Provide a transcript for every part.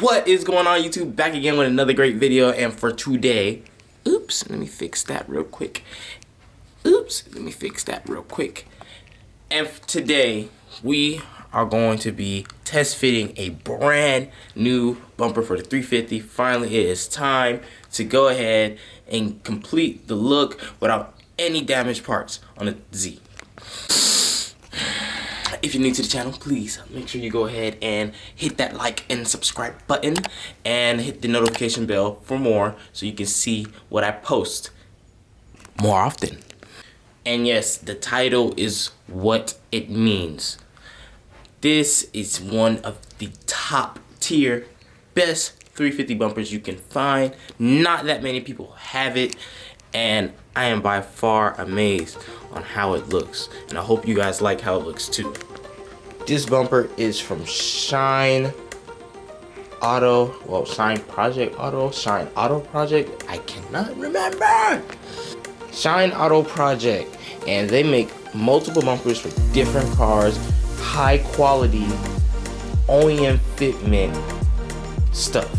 What is going on, YouTube? Back again with another great video, and for today, oops, let me fix that real quick. And today, we are going to be test fitting a brand new bumper for the 350. Finally, it is time to go ahead and complete the look without any damaged parts on the Z. If you're new to the channel, please make sure you go ahead and hit that like and subscribe button and hit the notification bell for more so you can see what I post more often. And yes, the title is what it means. This is one of the top tier, best 350 bumpers you can find. Not that many people have it, and I am by far amazed on how it looks. And I hope you guys like how it looks too. This bumper is from Shine Auto Project. I cannot remember. Shine Auto Project, and they make multiple bumpers for different cars, high quality OEM fitment stuff.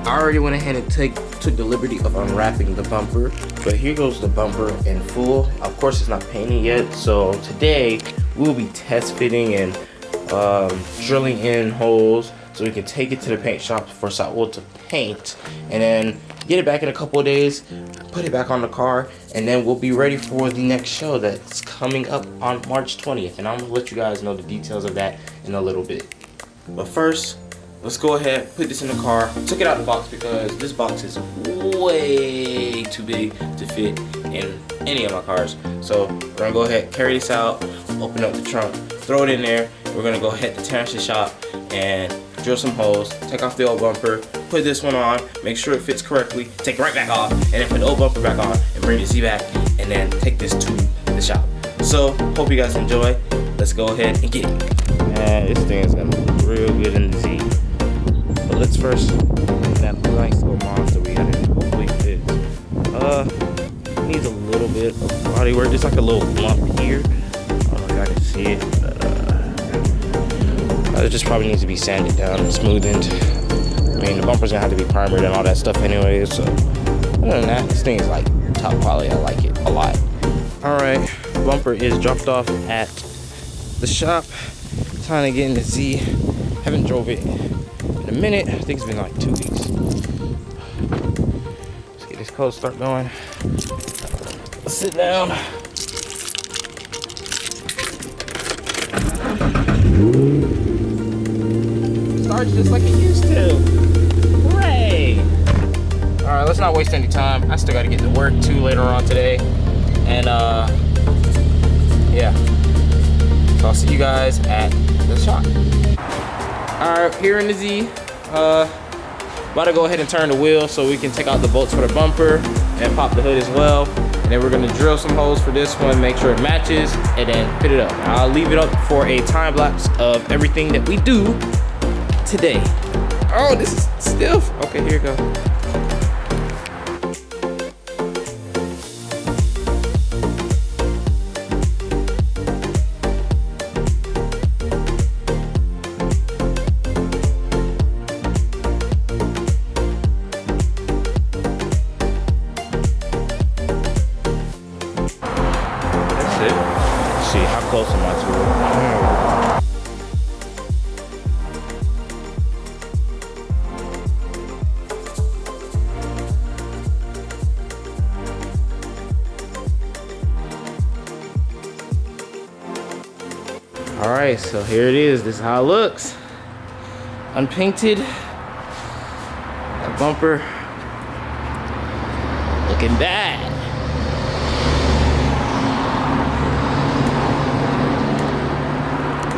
I already went ahead and took the liberty of unwrapping the bumper, but here goes the bumper in full. Of course, it's not painted yet, so today we'll be test fitting and drilling in holes so we can take it to the paint shop for Saul to paint, and then get it back in a couple of days, put it back on the car, and then we'll be ready for the next show that's coming up on March 20th, and I'm gonna let you guys know the details of that in a little bit. But first, let's go ahead, put this in the car. Took it out of the box because this box is way too big to fit in any of my cars. So we're gonna go ahead, carry this out, open up the trunk, throw it in there. We're gonna go ahead to Terrence's shop and drill some holes, take off the old bumper, put this one on, make sure it fits correctly, take it right back off, and then put the old bumper back on and bring the Z back, and then take this to the shop. So hope you guys enjoy. Let's go ahead and get it. Man, this thing is gonna look real good in the Z. But let's first that nice little monster we got in. Hopefully it fits. Needs a little bit of body work. Just like a little lump here. I don't know if y'all can see it, but it just probably needs to be sanded down and smoothed. I mean, the bumper's gonna have to be primered and all that stuff anyway. So other than that, this thing is like top quality. I like it a lot. All right, bumper is dropped off at the shop. Time to get in the Z. Haven't drove it in a minute. I think it's been like 2 weeks. Let's get this cold start going. Let's sit down. Starts just like it used to. Hooray! Alright, let's not waste any time. I still gotta get to work too later on today. And yeah. So I'll see you guys at the shop. Alright, here in the Z, about to go ahead and turn the wheel so we can take out the bolts for the bumper and pop the hood as well. And then we're gonna drill some holes for this one, make sure it matches, and then fit it up. I'll leave it up for a time lapse of everything that we do today. Oh, this is stiff. Okay, here you go. See how close am I to it? All right, so here it is. This is how it looks. Unpainted. That bumper looking bad.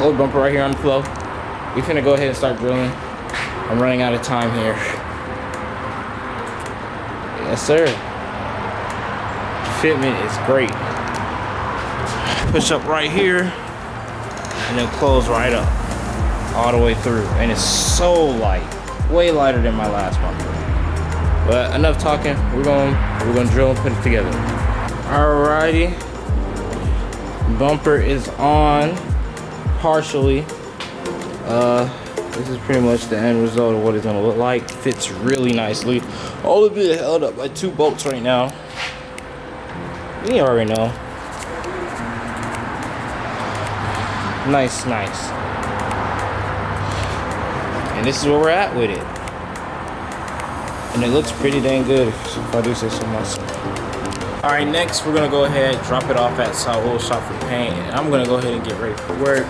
Old bumper right here on the floor. We finna go ahead and start drilling. I'm running out of time here. Yes, sir. Fitment is great. Push up right here and then close right up all the way through. And it's so light, way lighter than my last bumper. But enough talking. We're gonna drill and put it together. Alrighty. Bumper is on partially. this is pretty much the end result of what it's gonna look like. Fits really nicely. All of it held up by 2 bolts right now. You already know. Nice. And this is where we're at with it. And it looks pretty dang good, if I do say so myself. Alright, next we're gonna go ahead, drop it off at Saul Shop for paint. And I'm gonna go ahead and get ready for work.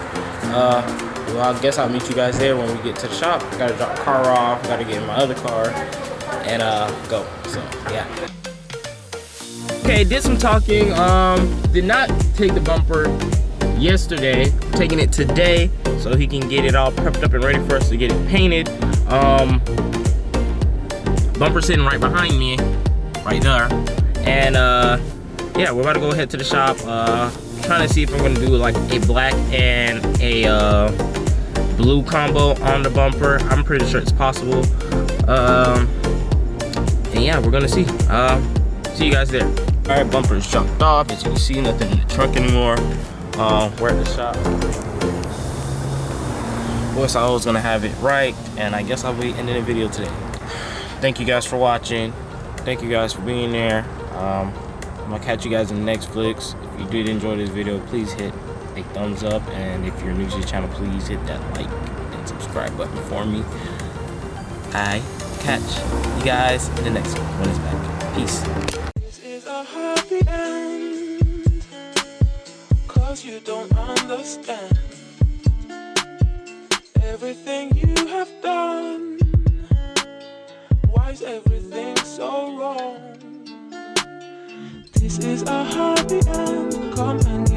Well, I guess I'll meet you guys there when we get to the shop. I gotta drop the car off, gotta get in my other car, and go. So, yeah. Okay, did some talking. Did not take the bumper yesterday. Taking it today so he can get it all prepped up and ready for us to get it painted. Bumper sitting right behind me, right there. And yeah, we're about to go ahead to the shop. Trying to see if I'm gonna do like a black and a blue combo on the bumper. I'm pretty sure it's possible. And yeah, we're gonna see. See you guys there. All right, bumper is jumped off. As you can see, nothing in the trunk anymore. We're at the shop. Voice I was gonna have it right, and I guess I'll be ending the video today. Thank you guys for watching. Thank you guys for being there. I'm gonna catch you guys in the next flicks. If you did enjoy this video, please hit a thumbs up, and if you're new to the channel, please hit that like and subscribe button for me. I catch you guys in the next one when it's back. Peace. This is a happy end, 'cause you don't understand everything you have done. Why is everything so wrong? This is a happy end. Come and